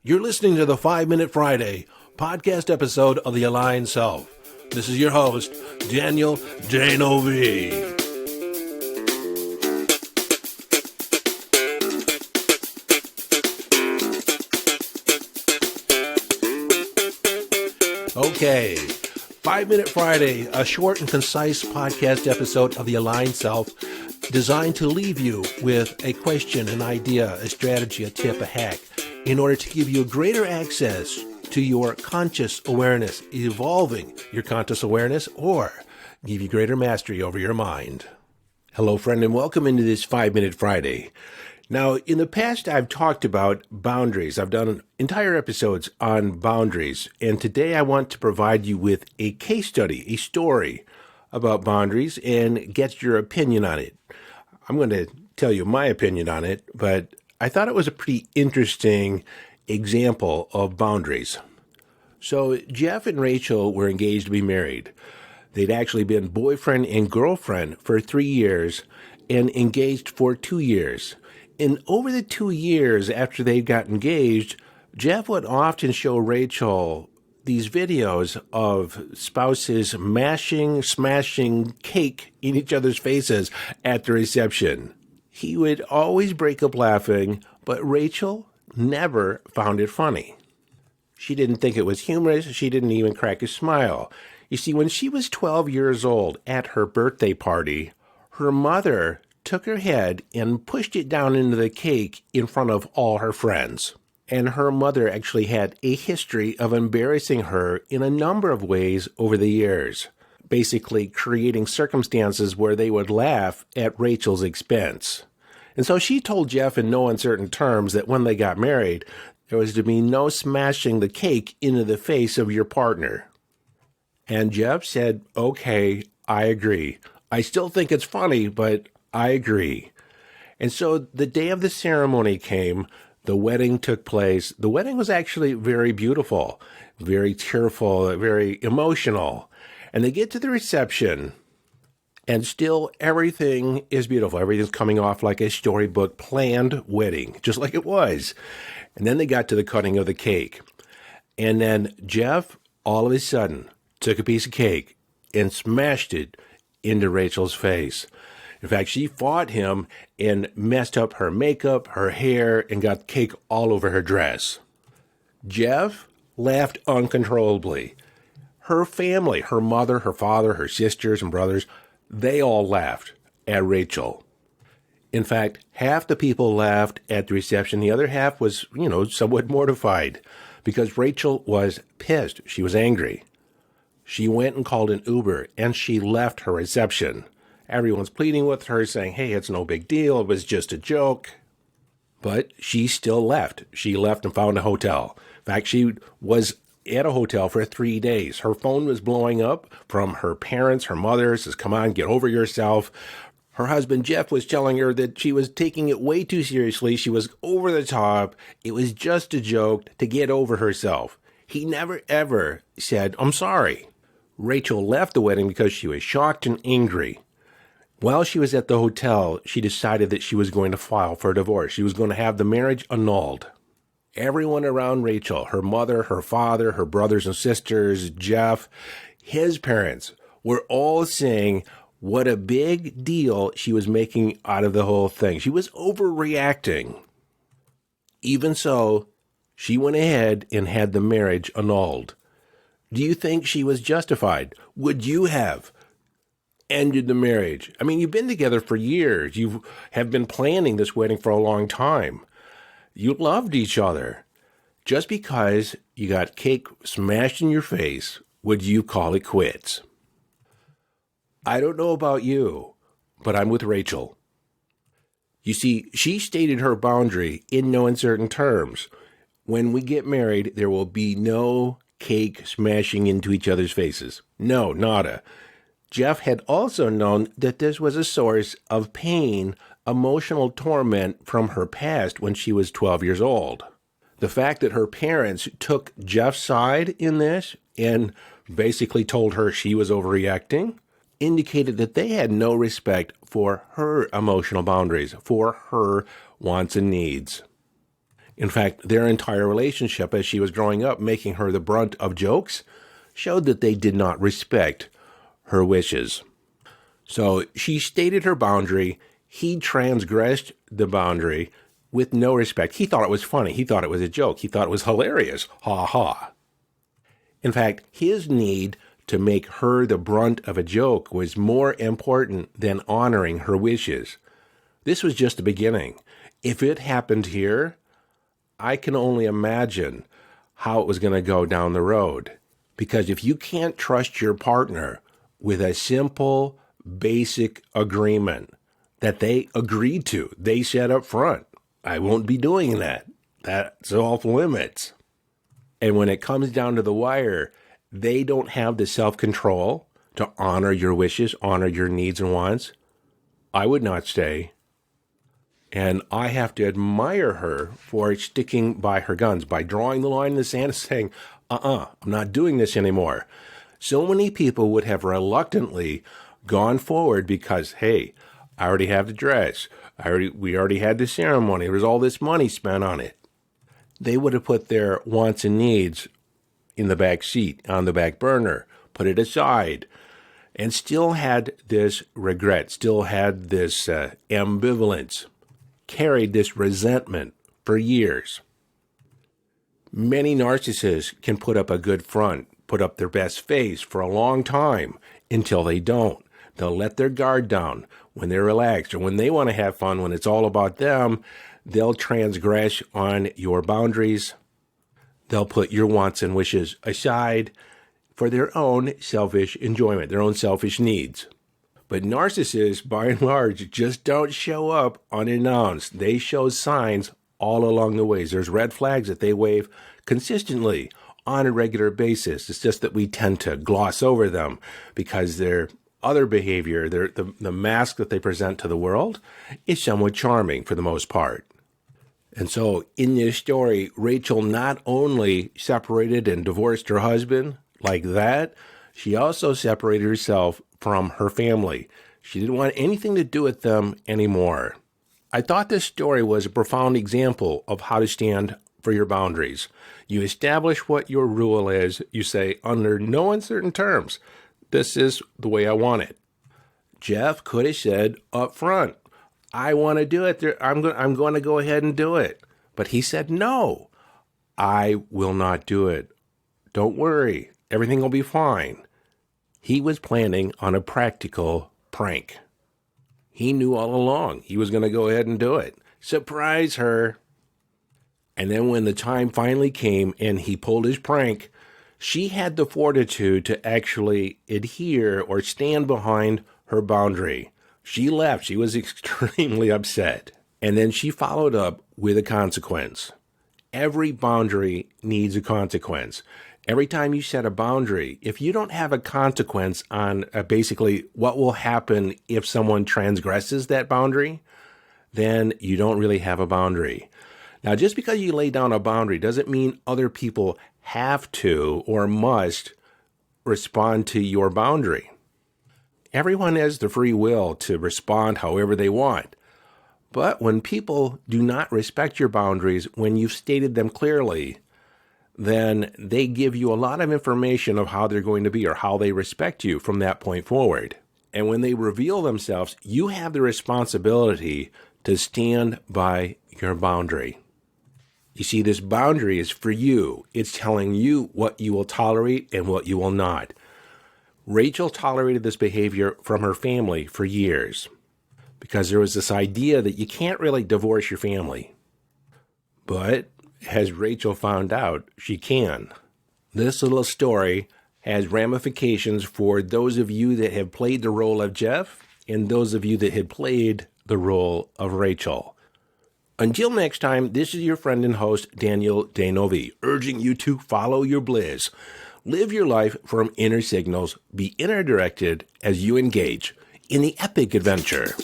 You're listening to the 5-Minute Friday podcast episode of The Aligned Self. This is your host, Daniel J-N-O-V. Okay, 5-Minute Friday, a short and concise podcast episode of The Aligned Self, designed to leave you with a question, an idea, a strategy, a tip, a hack, in order to give you greater access to your conscious awareness, evolving your conscious awareness, or give you greater mastery over your mind. Hello, friend, and welcome into this 5-Minute Friday. Now, in the past, I've talked about boundaries. I've done entire episodes on boundaries, and today I want to provide you with a case study, a story about boundaries, and get your opinion on it. I'm going to tell you my opinion on it, but I thought it was a pretty interesting example of boundaries. So Jeff and Rachel were engaged to be married. They'd actually been boyfriend and girlfriend for 3 years and engaged for 2 years. And over the 2 years after they got engaged, Jeff would often show Rachel these videos of spouses smashing cake in each other's faces at the reception. He would always break up laughing, but Rachel never found it funny. She didn't think it was humorous. She didn't even crack a smile. You see, when she was 12 years old at her birthday party, her mother took her head and pushed it down into the cake in front of all her friends. And her mother actually had a history of embarrassing her in a number of ways over the years, basically creating circumstances where they would laugh at Rachel's expense. And so she told Jeff in no uncertain terms that when they got married, there was to be no smashing the cake into the face of your partner. And Jeff said, okay, I agree. I still think it's funny, but I agree. And so the day of the ceremony came. The wedding took place. The wedding was actually very beautiful, very tearful, very emotional. And they get to the reception, and still everything is beautiful. Everything's coming off like a storybook planned wedding, just like it was. And then they got to the cutting of the cake. And then Jeff, all of a sudden, took a piece of cake and smashed it into Rachel's face. In fact, she fought him and messed up her makeup, her hair, and got cake all over her dress. Jeff laughed uncontrollably. Her family, her mother, her father, her sisters and brothers, they all laughed at Rachel. In fact, half the people laughed at the reception. The other half was, somewhat mortified because Rachel was pissed. She was angry. She went and called an Uber, and she left her reception. Everyone's pleading with her, saying, hey, it's no big deal. It was just a joke. But she still left. She left and found a hotel. In fact, she was at a hotel for 3 days. Her phone was blowing up from her parents, her mother says, come on, get over yourself. Her husband, Jeff, was telling her that she was taking it way too seriously. She was over the top. It was just a joke to get over herself. He never, ever said, I'm sorry. Rachel left the wedding because she was shocked and angry. While she was at the hotel, she decided that she was going to file for a divorce. She was going to have the marriage annulled. Everyone around Rachel, her mother, her father, her brothers and sisters, Jeff, his parents, were all saying what a big deal she was making out of the whole thing. She was overreacting. Even so, she went ahead and had the marriage annulled. Do you think she was justified? Would you have ended the marriage? I mean, you've been together for years. You have been planning this wedding for a long time. You loved each other. Just because you got cake smashed in your face, would you call it quits? I don't know about you, but I'm with Rachel. You see, she stated her boundary in no uncertain terms. When we get married, there will be no cake smashing into each other's faces. No, nada. Jeff had also known that this was a source of pain, emotional torment from her past when she was 12 years old. The fact that her parents took Jeff's side in this and basically told her she was overreacting indicated that they had no respect for her emotional boundaries, for her wants and needs. In fact, their entire relationship as she was growing up, making her the brunt of jokes, showed that they did not respect her wishes. So she stated her boundary. He transgressed the boundary with no respect. He thought it was funny. He thought it was a joke. He thought it was hilarious. Ha ha. In fact, his need to make her the brunt of a joke was more important than honoring her wishes. This was just the beginning. If it happened here, I can only imagine how it was going to go down the road. Because if you can't trust your partner with a simple, basic agreement that they agreed to, they said up front, I won't be doing that. That's off limits. And when it comes down to the wire, they don't have the self-control to honor your wishes, honor your needs and wants. I would not stay. And I have to admire her for sticking by her guns, by drawing the line in the sand and saying, I'm not doing this anymore. So many people would have reluctantly gone forward because, hey, I already have the dress. We already had the ceremony. There was all this money spent on it. They would have put their wants and needs in the back seat, on the back burner, put it aside, and still had this regret, still had this ambivalence, carried this resentment for years. Many narcissists can put up a good front, put up their best face for a long time until they don't. They'll let their guard down when they're relaxed or when they want to have fun, when it's all about them. They'll transgress on your boundaries. They'll put your wants and wishes aside for their own selfish enjoyment, their own selfish needs. But narcissists, by and large, just don't show up unannounced. They show signs all along the ways. There's red flags that they wave consistently on a regular basis. It's just that we tend to gloss over them because their other behavior, the mask that they present to the world, is somewhat charming for the most part. And so in this story, Rachel not only separated and divorced her husband like that, she also separated herself from her family. She didn't want anything to do with them anymore. I thought this story was a profound example of how to stand for your boundaries. You establish what your rule is. You say, under no uncertain terms, this is the way I want it. Jeff could have said up front, I want to do it. I'm going to go ahead and do it. But he said, no, I will not do it. Don't worry. Everything will be fine. He was planning on a practical prank. He knew all along he was going to go ahead and do it. Surprise her. And then when the time finally came and he pulled his prank, she had the fortitude to actually adhere or stand behind her boundary. She left. She was extremely upset. And then she followed up with a consequence. Every boundary needs a consequence. Every time you set a boundary, if you don't have a consequence on basically what will happen if someone transgresses that boundary, then you don't really have a boundary. Now, just because you lay down a boundary doesn't mean other people have to or must respond to your boundary. Everyone has the free will to respond however they want. But when people do not respect your boundaries, when you've stated them clearly, then they give you a lot of information of how they're going to be or how they respect you from that point forward. And when they reveal themselves, you have the responsibility to stand by your boundary. You see, this boundary is for you. It's telling you what you will tolerate and what you will not. Rachel tolerated this behavior from her family for years because there was this idea that you can't really divorce your family. But as Rachel found out, she can. This little story has ramifications for those of you that have played the role of Jeff and those of you that had played the role of Rachel. Until next time, this is your friend and host, Daniel Denovi, urging you to follow your bliss. Live your life from inner signals. Be inner directed as you engage in the epic adventure.